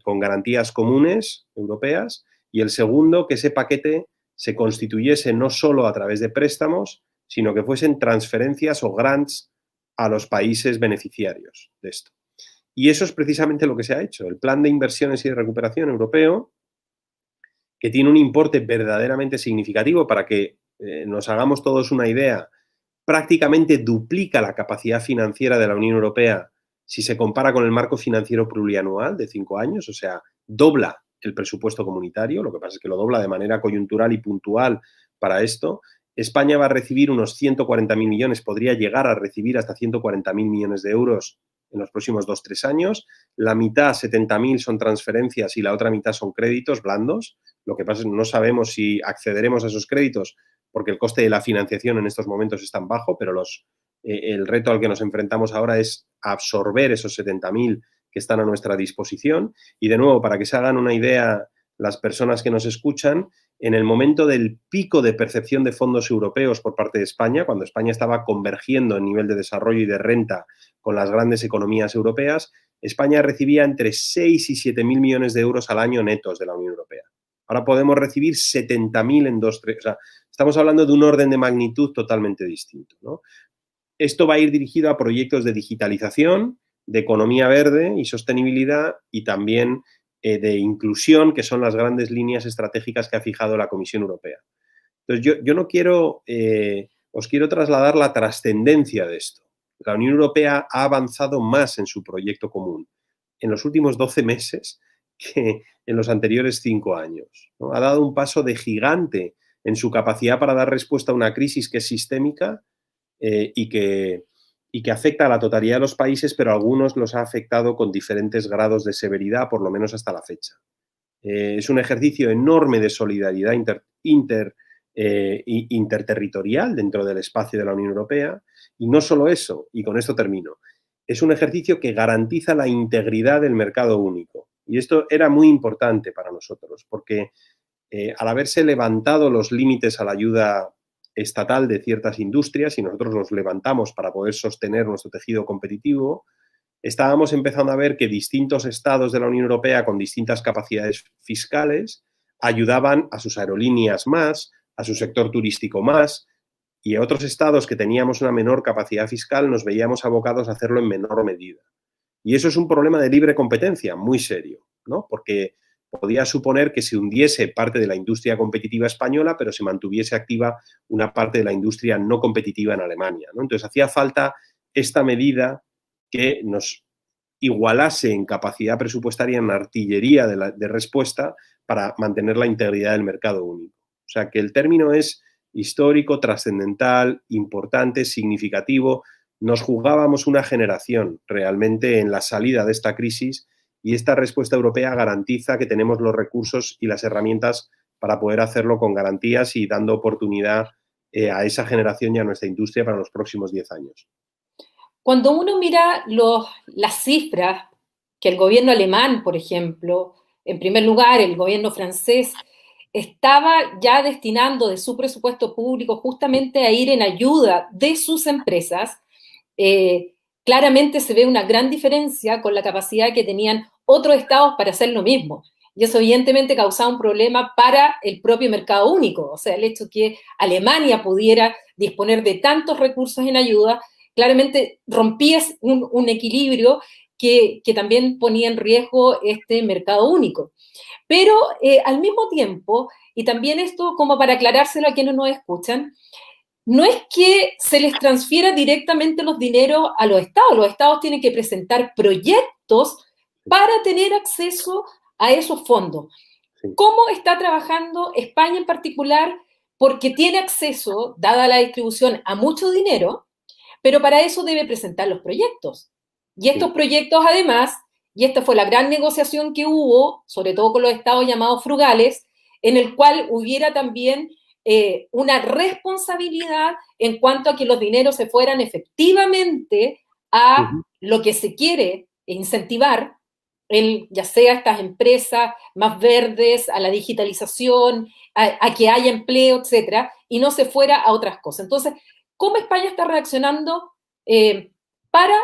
con garantías comunes europeas y el segundo, que ese paquete se constituyese no solo a través de préstamos, sino que fuesen transferencias o grants a los países beneficiarios de esto. Y eso es precisamente lo que se ha hecho. El Plan de Inversiones y de Recuperación Europeo, que tiene un importe verdaderamente significativo para que nos hagamos todos una idea, prácticamente duplica la capacidad financiera de la Unión Europea si se compara con el marco financiero plurianual de 5 años, o sea, dobla el presupuesto comunitario, lo que pasa es que lo dobla de manera coyuntural y puntual para esto. España va a recibir unos 140.000 millones, podría llegar a recibir hasta 140.000 millones de euros en los próximos 2-3 años. La mitad, 70.000, son transferencias y la otra mitad son créditos blandos. Lo que pasa es que no sabemos si accederemos a esos créditos porque el coste de la financiación en estos momentos es tan bajo, pero el reto al que nos enfrentamos ahora es absorber esos 70.000 que están a nuestra disposición. Y de nuevo, para que se hagan una idea las personas que nos escuchan, en el momento del pico de percepción de fondos europeos por parte de España, cuando España estaba convergiendo en nivel de desarrollo y de renta con las grandes economías europeas, España recibía entre 6 y 7.000 millones de euros al año netos de la Unión Europea. Ahora podemos recibir 70.000 en 2-3. O sea, estamos hablando de un orden de magnitud totalmente distinto, ¿no? Esto va a ir dirigido a proyectos de digitalización, de economía verde y sostenibilidad y también de inclusión, que son las grandes líneas estratégicas que ha fijado la Comisión Europea. Entonces, yo no quiero, os quiero trasladar la trascendencia de esto. La Unión Europea ha avanzado más en su proyecto común en los últimos 12 meses que en los anteriores 5 años, ¿no? Ha dado un paso de gigante en su capacidad para dar respuesta a una crisis que es sistémica y que afecta a la totalidad de los países, pero a algunos los ha afectado con diferentes grados de severidad, por lo menos hasta la fecha. Es un ejercicio enorme de solidaridad interterritorial dentro del espacio de la Unión Europea. Y no solo eso, y con esto termino, es un ejercicio que garantiza la integridad del mercado único. Y esto era muy importante para nosotros, porque al haberse levantado los límites a la ayuda estatal de ciertas industrias, y nosotros los levantamos para poder sostener nuestro tejido competitivo, estábamos empezando a ver que distintos estados de la Unión Europea con distintas capacidades fiscales ayudaban a sus aerolíneas más, a su sector turístico más, y a otros estados que teníamos una menor capacidad fiscal nos veíamos abocados a hacerlo en menor medida. Y eso es un problema de libre competencia muy serio, ¿no? Porque podía suponer que se hundiese parte de la industria competitiva española, pero se mantuviese activa una parte de la industria no competitiva en Alemania, ¿no? Entonces hacía falta esta medida que nos igualase en capacidad presupuestaria, en artillería de respuesta para mantener la integridad del mercado único. O sea que el término es histórico, trascendental, importante, significativo. Nos jugábamos una generación realmente en la salida de esta crisis y esta respuesta europea garantiza que tenemos los recursos y las herramientas para poder hacerlo con garantías y dando oportunidad a esa generación y a nuestra industria para los próximos 10 años. Cuando uno mira las cifras que el gobierno alemán, por ejemplo, en primer lugar, el gobierno francés, estaba ya destinando de su presupuesto público justamente a ir en ayuda de sus empresas, eh, claramente se ve una gran diferencia con la capacidad que tenían otros estados para hacer lo mismo. Y eso evidentemente causaba un problema para el propio mercado único. O sea, el hecho que Alemania pudiera disponer de tantos recursos en ayuda, claramente rompía un equilibrio que también ponía en riesgo este mercado único. Pero al mismo tiempo, y también esto como para aclarárselo a quienes nos escuchan, no es que se les transfiera directamente los dineros a los estados tienen que presentar proyectos para tener acceso a esos fondos. Sí. ¿Cómo está trabajando España en particular? Porque tiene acceso, dada la distribución, a mucho dinero, pero para eso debe presentar los proyectos. Y estos proyectos, además, y esta fue la gran negociación que hubo, sobre todo con los estados llamados frugales, en el cual hubiera también una responsabilidad en cuanto a que los dineros se fueran efectivamente a lo que se quiere incentivar, ya sea estas empresas más verdes, a la digitalización, a que haya empleo, etcétera, y no se fuera a otras cosas. Entonces, ¿cómo España está reaccionando para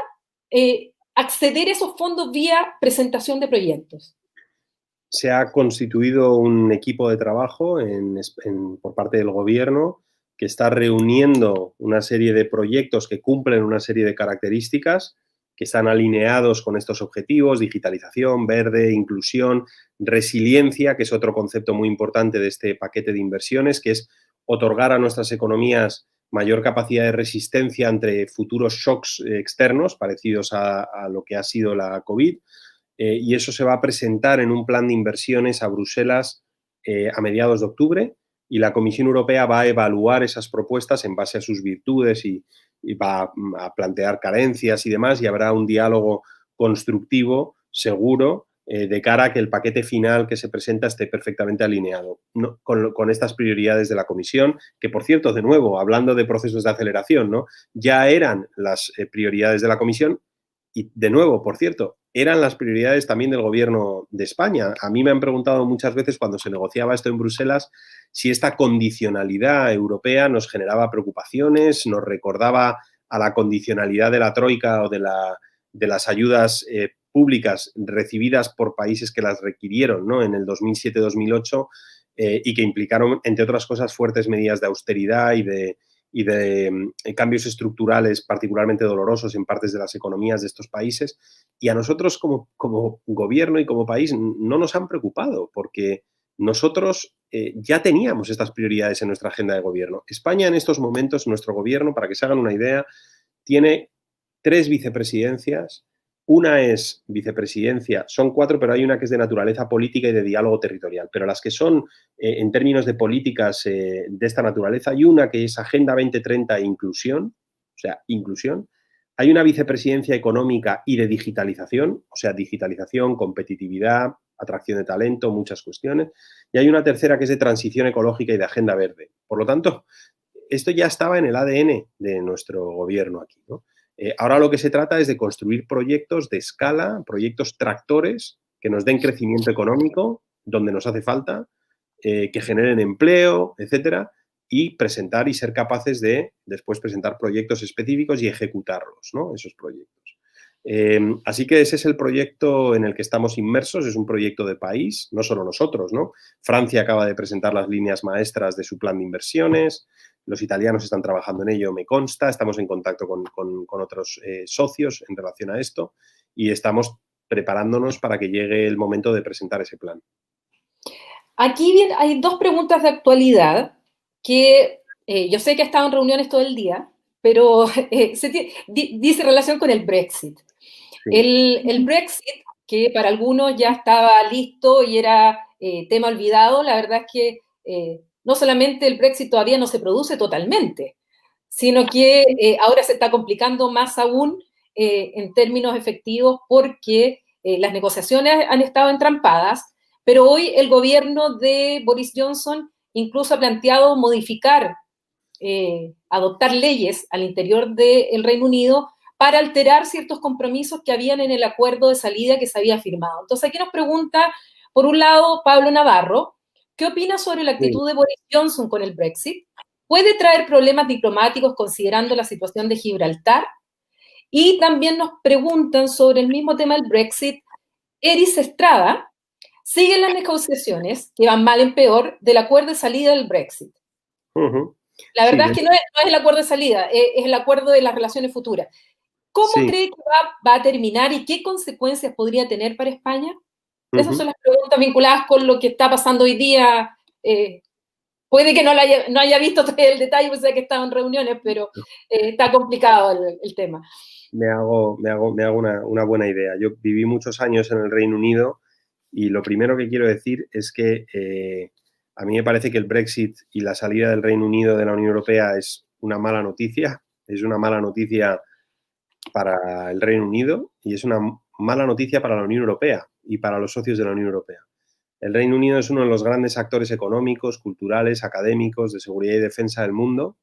acceder a esos fondos vía presentación de proyectos? Se ha constituido un equipo de trabajo por parte del gobierno que está reuniendo una serie de proyectos que cumplen una serie de características que están alineados con estos objetivos: digitalización, verde, inclusión, resiliencia, que es otro concepto muy importante de este paquete de inversiones, que es otorgar a nuestras economías mayor capacidad de resistencia ante futuros shocks externos parecidos a lo que ha sido la COVID. Y eso se va a presentar en un plan de inversiones a Bruselas a mediados de octubre, y la Comisión Europea va a evaluar esas propuestas en base a sus virtudes y va a plantear carencias y demás, y habrá un diálogo constructivo, seguro, de cara a que el paquete final que se presenta esté perfectamente alineado con estas prioridades de la Comisión, que, por cierto, de nuevo, hablando de procesos de aceleración, ¿no?, ya eran las prioridades de la Comisión y, de nuevo, por cierto, eran las prioridades también del gobierno de España. A mí me han preguntado muchas veces cuando se negociaba esto en Bruselas si esta condicionalidad europea nos generaba preocupaciones, nos recordaba a la condicionalidad de la troika o de las ayudas públicas recibidas por países que las requirieron, ¿no?, en el 2007-2008 y que implicaron, entre otras cosas, fuertes medidas de austeridad y de cambios estructurales particularmente dolorosos en partes de las economías de estos países. Y a nosotros como gobierno y como país no nos han preocupado, porque nosotros ya teníamos estas prioridades en nuestra agenda de gobierno. España en estos momentos, nuestro gobierno, para que se hagan una idea, tiene 3 vicepresidencias. Una es vicepresidencia, son 4, pero hay una que es de naturaleza política y de diálogo territorial. Pero las que son, en términos de políticas de esta naturaleza, hay una que es Agenda 2030 e inclusión, o sea, inclusión. Hay una vicepresidencia económica y de digitalización, o sea, digitalización, competitividad, atracción de talento, muchas cuestiones. Y hay una tercera que es de transición ecológica y de agenda verde. Por lo tanto, esto ya estaba en el ADN de nuestro gobierno aquí, ¿no? Ahora lo que se trata es de construir proyectos de escala, proyectos tractores que nos den crecimiento económico donde nos hace falta, que generen empleo, etcétera, y presentar y ser capaces de después presentar proyectos específicos y ejecutarlos, ¿no? Esos proyectos. Así que ese es el proyecto en el que estamos inmersos, es un proyecto de país, no solo nosotros, ¿no? Francia acaba de presentar las líneas maestras de su plan de inversiones, los italianos están trabajando en ello, me consta, estamos en contacto con otros socios en relación a esto y estamos preparándonos para que llegue el momento de presentar ese plan. Aquí bien, hay 2 preguntas de actualidad que yo sé que ha estado en reuniones todo el día, pero dice relación con el Brexit. Sí. El Brexit, que para algunos ya estaba listo y era tema olvidado, la verdad es que no solamente el Brexit todavía no se produce totalmente, sino que ahora se está complicando más aún en términos efectivos porque las negociaciones han estado entrampadas, pero hoy el gobierno de Boris Johnson incluso ha planteado modificar, adoptar leyes al interior del Reino Unido para alterar ciertos compromisos que habían en el acuerdo de salida que se había firmado. Entonces aquí nos pregunta, por un lado, Pablo Navarro, ¿qué opina sobre la Sí. actitud de Boris Johnson con el Brexit? ¿Puede traer problemas diplomáticos considerando la situación de Gibraltar? Y también nos preguntan sobre el mismo tema del Brexit, Eris Estrada, ¿siguen las negociaciones, que van mal en peor, del acuerdo de salida del Brexit? La Sí, verdad es que no es el acuerdo de salida, es el acuerdo de las relaciones futuras. ¿Cómo sí. cree que va a terminar y qué consecuencias podría tener para España? Esas Uh-huh. son las preguntas vinculadas con lo que está pasando hoy día. Puede que no haya visto el detalle, pues sé que estaba en reuniones, pero está complicado el tema. Me hago una buena idea. Yo viví muchos años en el Reino Unido y lo primero que quiero decir es que a mí me parece que el Brexit y la salida del Reino Unido de la Unión Europea es una mala noticia. Es una mala noticia para el Reino Unido y es una mala noticia para la Unión Europea y para los socios de la Unión Europea. El Reino Unido es uno de los grandes actores económicos, culturales, académicos, de seguridad y defensa del mundo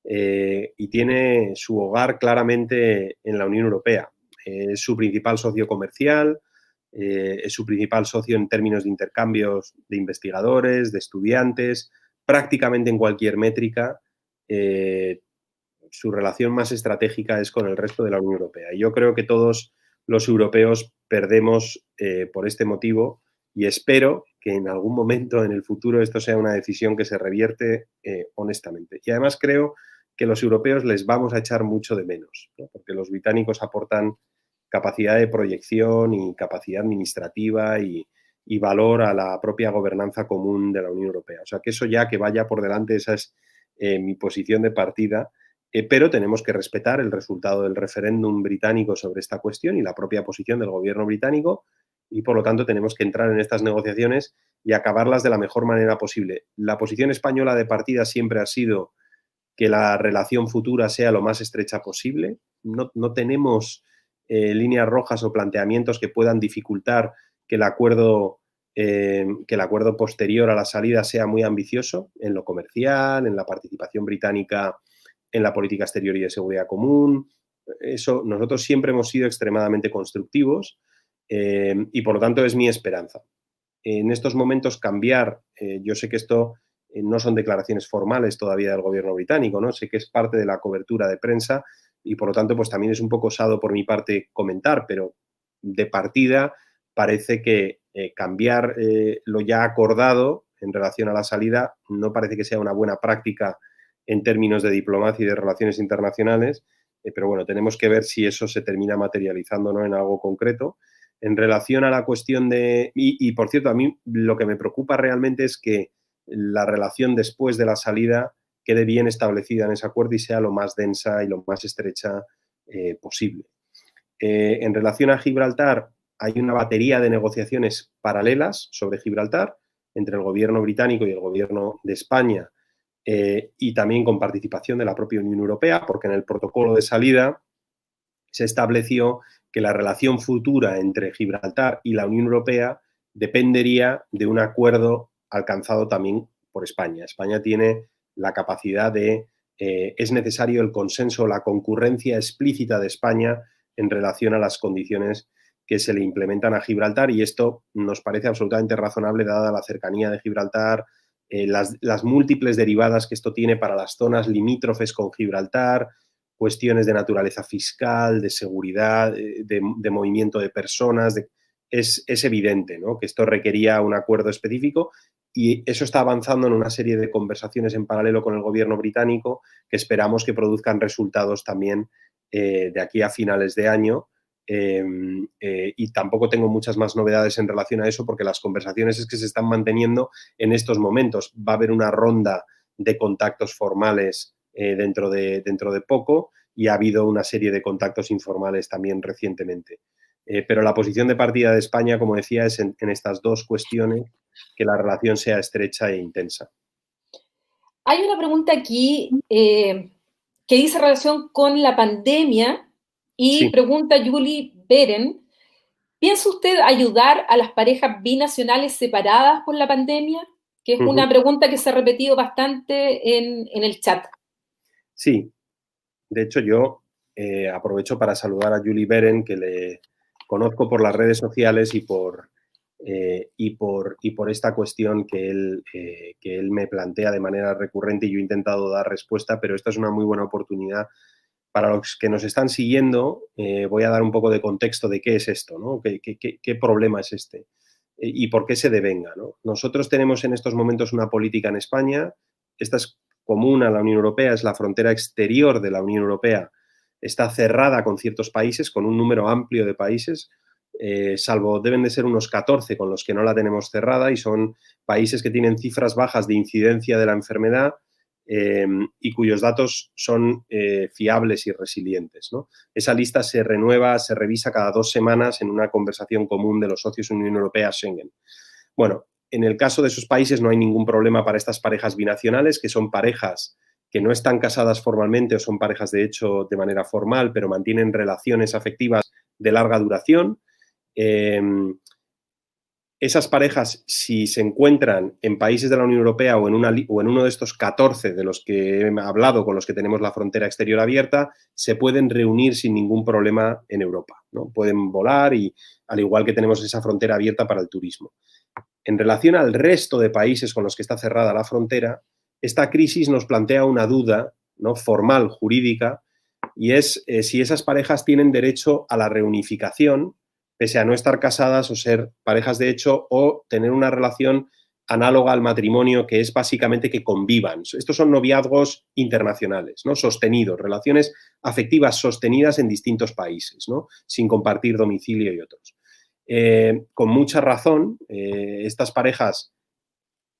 y tiene su hogar claramente en la Unión Europea. Es su principal socio comercial, es su principal socio en términos de intercambios de investigadores, de estudiantes, prácticamente en cualquier métrica. Su relación más estratégica es con el resto de la Unión Europea. Y yo creo que todos los europeos perdemos por este motivo y espero que en algún momento en el futuro esto sea una decisión que se revierte honestamente. Y además creo que los europeos les vamos a echar mucho de menos, ¿no? Porque los británicos aportan capacidad de proyección y capacidad administrativa y valor a la propia gobernanza común de la Unión Europea. O sea, que eso ya que vaya por delante, esa es mi posición de partida, pero tenemos que respetar el resultado del referéndum británico sobre esta cuestión y la propia posición del gobierno británico y, por lo tanto, tenemos que entrar en estas negociaciones y acabarlas de la mejor manera posible. La posición española de partida siempre ha sido que la relación futura sea lo más estrecha posible. No tenemos líneas rojas o planteamientos que puedan dificultar que el acuerdo posterior a la salida sea muy ambicioso en lo comercial, en la participación británica en la política exterior y de seguridad común. Eso, nosotros siempre hemos sido extremadamente constructivos y por lo tanto es mi esperanza. En estos momentos cambiar, yo sé que esto no son declaraciones formales todavía del gobierno británico, ¿no? Sé que es parte de la cobertura de prensa y por lo tanto pues también es un poco osado por mi parte comentar, pero de partida parece que cambiar lo ya acordado en relación a la salida no parece que sea una buena práctica en términos de diplomacia y de relaciones internacionales, pero bueno, tenemos que ver si eso se termina materializando o no en algo concreto. En relación a la cuestión de... Y, por cierto, a mí lo que me preocupa realmente es que la relación después de la salida quede bien establecida en ese acuerdo y sea lo más densa y lo más estrecha posible. En relación a Gibraltar, hay una batería de negociaciones paralelas sobre Gibraltar entre el gobierno británico y el gobierno de España, y también con participación de la propia Unión Europea, porque en el protocolo de salida se estableció que la relación futura entre Gibraltar y la Unión Europea dependería de un acuerdo alcanzado también por España. España tiene la capacidad de... es necesario el consenso, la concurrencia explícita de España en relación a las condiciones que se le implementan a Gibraltar, y esto nos parece absolutamente razonable dada la cercanía de Gibraltar, las múltiples derivadas que esto tiene para las zonas limítrofes con Gibraltar, cuestiones de naturaleza fiscal, de seguridad, de movimiento de personas. Es evidente, ¿no?, que esto requería un acuerdo específico, y eso está avanzando en una serie de conversaciones en paralelo con el gobierno británico que esperamos que produzcan resultados también de aquí a finales de año. Y tampoco tengo muchas más novedades en relación a eso porque las conversaciones es que se están manteniendo en estos momentos. Va a haber una ronda de contactos formales dentro de poco, y ha habido una serie de contactos informales también recientemente. Pero la posición de partida de España, como decía, es en estas dos cuestiones, que la relación sea estrecha e intensa. Hay una pregunta aquí que dice relación con la pandemia y Sí. pregunta Julie Beren, ¿piensa usted ayudar a las parejas binacionales separadas por la pandemia? Que es una pregunta que se ha repetido bastante en el chat. Sí, de hecho yo aprovecho para saludar a Julie Beren, que le conozco por las redes sociales y por esta cuestión que él me plantea de manera recurrente, y yo he intentado dar respuesta, pero esta es una muy buena oportunidad. Para los que nos están siguiendo, voy a dar un poco de contexto de qué es esto, ¿no? ¿Qué problema es este? Y por qué se devenga, ¿no? Nosotros tenemos en estos momentos una política en España, esta es común a la Unión Europea, es la frontera exterior de la Unión Europea, está cerrada con ciertos países, con un número amplio de países, salvo deben de ser unos 14 con los que no la tenemos cerrada, y son países que tienen cifras bajas de incidencia de la enfermedad, y cuyos datos son fiables y resilientes, ¿no? Esa lista se renueva, se revisa cada 2 semanas en una conversación común de los socios Unión Europea-Schengen. Bueno, en el caso de esos países no hay ningún problema para estas parejas binacionales, que son parejas que no están casadas formalmente o son parejas de hecho de manera formal, pero mantienen relaciones afectivas de larga duración. Esas parejas, si se encuentran en países de la Unión Europea o en uno de estos 14 de los que he hablado, con los que tenemos la frontera exterior abierta, se pueden reunir sin ningún problema en Europa, ¿no? Pueden volar, y al igual que tenemos esa frontera abierta para el turismo. En relación al resto de países con los que está cerrada la frontera, esta crisis nos plantea una duda, ¿no?, formal, jurídica, y es si esas parejas tienen derecho a la reunificación, pese a no estar casadas o ser parejas de hecho, o tener una relación análoga al matrimonio, que es básicamente que convivan. Estos son noviazgos internacionales, ¿no?, sostenidos, relaciones afectivas sostenidas en distintos países, ¿no?, sin compartir domicilio y otros. Con mucha razón, estas parejas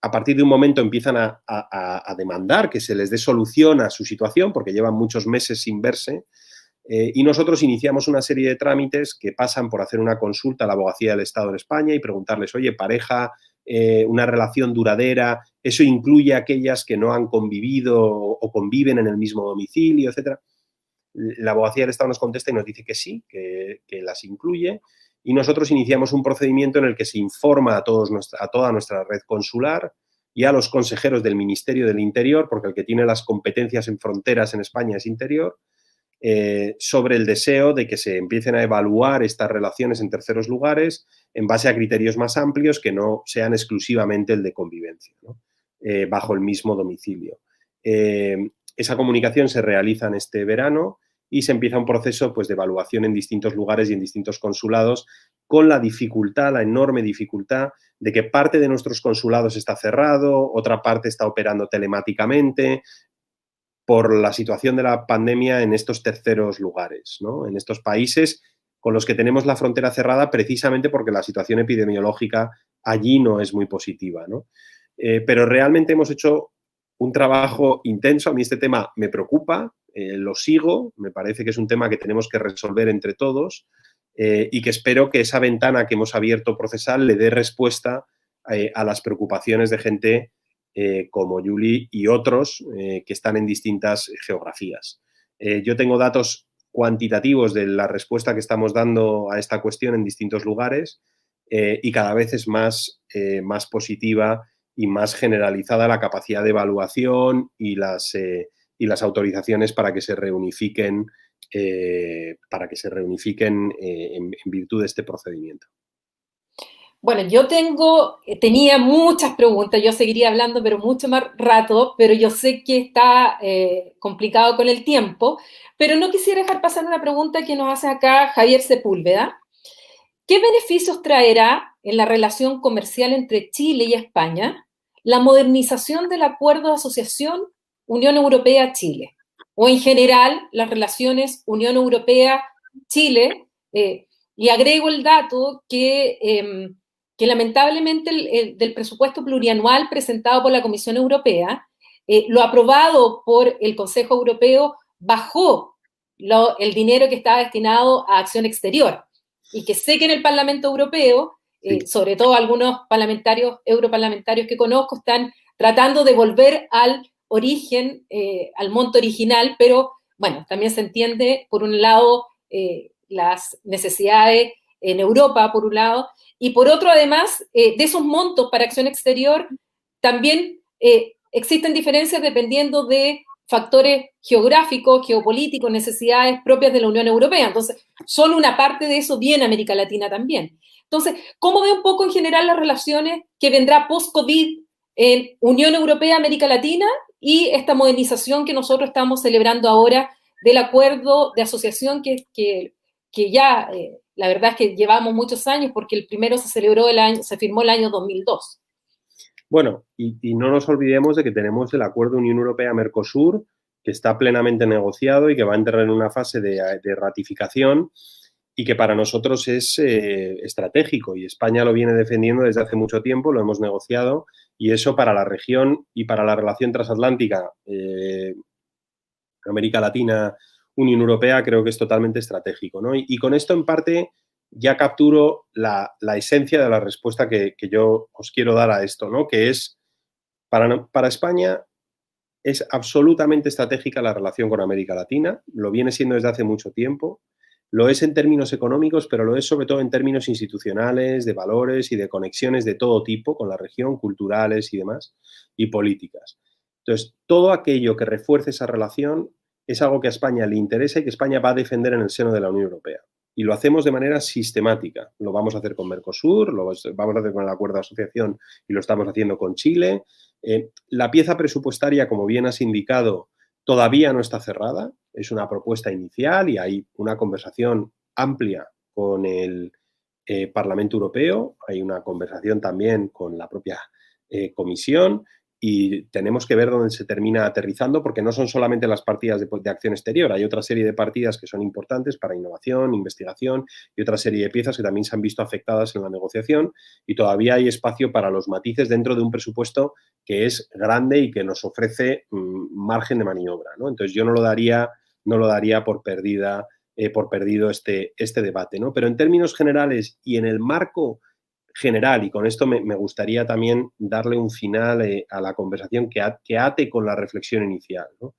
a partir de un momento empiezan a demandar que se les dé solución a su situación, porque llevan muchos meses sin verse, y nosotros iniciamos una serie de trámites que pasan por hacer una consulta a la Abogacía del Estado en España y preguntarles, oye, pareja, una relación duradera, ¿eso incluye a aquellas que no han convivido o conviven en el mismo domicilio, etcétera? La Abogacía del Estado nos contesta y nos dice que sí, que las incluye, y nosotros iniciamos un procedimiento en el que se informa a toda nuestra red consular y a los consejeros del Ministerio del Interior, porque el que tiene las competencias en fronteras en España es Interior, sobre el deseo de que se empiecen a evaluar estas relaciones en terceros lugares en base a criterios más amplios que no sean exclusivamente el de convivencia, ¿no?, bajo el mismo domicilio. Esa comunicación se realiza en este verano y se empieza un proceso, pues, de evaluación en distintos lugares y en distintos consulados, con la dificultad, la enorme dificultad de que parte de nuestros consulados está cerrado, otra parte está operando telemáticamente, por la situación de la pandemia en estos terceros lugares, ¿no?, en estos países con los que tenemos la frontera cerrada precisamente porque la situación epidemiológica allí no es muy positiva, ¿no? Pero realmente hemos hecho un trabajo intenso. A mí este tema me preocupa, lo sigo, me parece que es un tema que tenemos que resolver entre todos y que espero que esa ventana que hemos abierto procesal le dé respuesta a las preocupaciones de gente como Yuli y otros que están en distintas geografías. Yo tengo datos cuantitativos de la respuesta que estamos dando a esta cuestión en distintos lugares y cada vez es más positiva y más generalizada la capacidad de evaluación y las autorizaciones para que se reunifiquen, en virtud de este procedimiento. Bueno, tenía muchas preguntas, yo seguiría hablando, pero mucho más rato, pero yo sé que está complicado con el tiempo, pero no quisiera dejar pasar una pregunta que nos hace acá Javier Sepúlveda. ¿Qué beneficios traerá en la relación comercial entre Chile y España la modernización del acuerdo de asociación Unión Europea-Chile? O en general, las relaciones Unión Europea-Chile. Y agrego el dato que lamentablemente del presupuesto plurianual presentado por la Comisión Europea, lo aprobado por el Consejo Europeo bajó el dinero que estaba destinado a acción exterior. Y que sé que en el Parlamento Europeo, Sí. sobre todo algunos europarlamentarios que conozco, están tratando de volver al origen, al monto original, pero bueno, también se entiende, por un lado, las necesidades en Europa, por un lado, y por otro, además, de esos montos para acción exterior, también existen diferencias dependiendo de factores geográficos, geopolíticos, necesidades propias de la Unión Europea. Entonces, solo una parte de eso viene a América Latina también. Entonces, ¿cómo ve un poco en general las relaciones que vendrá post-COVID en Unión Europea-América Latina y esta modernización que nosotros estamos celebrando ahora del acuerdo de asociación que ya, la verdad es que llevamos muchos años porque el primero se firmó el año 2002? Bueno, y no nos olvidemos de que tenemos el acuerdo Unión Europea-Mercosur, que está plenamente negociado y que va a entrar en una fase de ratificación y que para nosotros es estratégico y España lo viene defendiendo desde hace mucho tiempo, lo hemos negociado y eso para la región y para la relación transatlántica América Latina, Unión Europea, creo que es totalmente estratégico, ¿no? Y con esto, en parte, ya capturo la esencia de la respuesta que yo os quiero dar a esto, ¿no? Que es, para España, es absolutamente estratégica la relación con América Latina, lo viene siendo desde hace mucho tiempo, lo es en términos económicos, pero lo es sobre todo en términos institucionales, de valores y de conexiones de todo tipo con la región, culturales y demás, y políticas. Entonces, todo aquello que refuerce esa relación es algo que a España le interesa y que España va a defender en el seno de la Unión Europea. Y lo hacemos de manera sistemática. Lo vamos a hacer con Mercosur, lo vamos a hacer con el acuerdo de asociación y lo estamos haciendo con Chile. La pieza presupuestaria, como bien has indicado, todavía no está cerrada. Es una propuesta inicial y hay una conversación amplia con el Parlamento Europeo. Hay una conversación también con la propia Comisión y tenemos que ver dónde se termina aterrizando porque no son solamente las partidas de acción exterior, hay otra serie de partidas que son importantes para innovación, investigación y otra serie de piezas que también se han visto afectadas en la negociación y todavía hay espacio para los matices dentro de un presupuesto que es grande y que nos ofrece margen de maniobra, ¿no? Entonces yo no lo daría por perdido este debate, ¿no? Pero en términos generales y en el marco general, y con esto me gustaría también darle un final a la conversación que ate con la reflexión inicial, ¿no?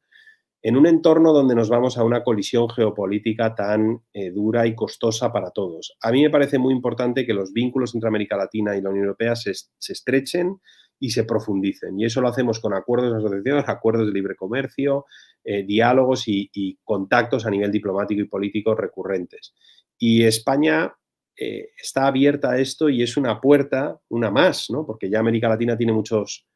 En un entorno donde nos vamos a una colisión geopolítica tan dura y costosa para todos. A mí me parece muy importante que los vínculos entre América Latina y la Unión Europea se estrechen y se profundicen. Y eso lo hacemos con acuerdos de asociación, acuerdos de libre comercio, diálogos y contactos a nivel diplomático y político recurrentes. Y España está abierta a esto y es una puerta, una más, ¿no? Porque ya América Latina tiene muchos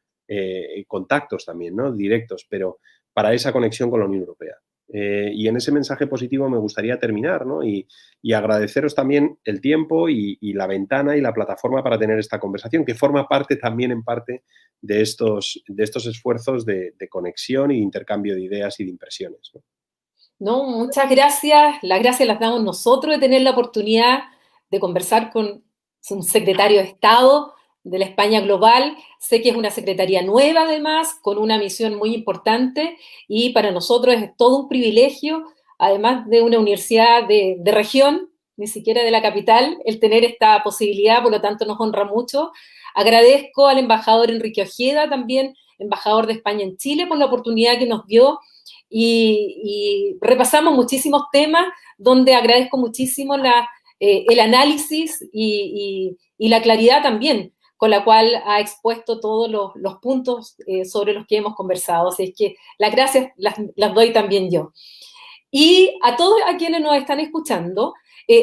contactos también, ¿no? Directos, pero para esa conexión con la Unión Europea. Y en ese mensaje positivo me gustaría terminar, ¿no? Y agradeceros también el tiempo y la ventana y la plataforma para tener esta conversación, que forma parte también en parte de estos esfuerzos de conexión y de intercambio de ideas y de impresiones, ¿no? No, muchas gracias. Las gracias las damos nosotros de tener la oportunidad de conversar con un secretario de Estado de la España Global. Sé que es una secretaría nueva, además, con una misión muy importante y para nosotros es todo un privilegio, además de una universidad de región, ni siquiera de la capital, el tener esta posibilidad, por lo tanto nos honra mucho. Agradezco al embajador Enrique Ojeda, también embajador de España en Chile, por la oportunidad que nos dio y repasamos muchísimos temas donde agradezco muchísimo el análisis y la claridad también con la cual ha expuesto todos los puntos sobre los que hemos conversado. Así es que las gracias las doy también yo. Y a todos a quienes nos están escuchando,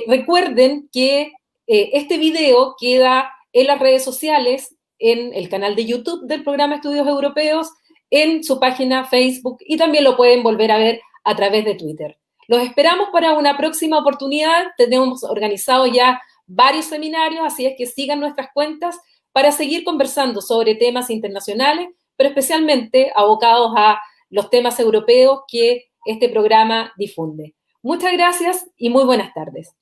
recuerden que este video queda en las redes sociales, en el canal de YouTube del programa Estudios Europeos, en su página Facebook y también lo pueden volver a ver a través de Twitter. Los esperamos para una próxima oportunidad. Tenemos organizados ya varios seminarios, así es que sigan nuestras cuentas para seguir conversando sobre temas internacionales, pero especialmente abocados a los temas europeos que este programa difunde. Muchas gracias y muy buenas tardes.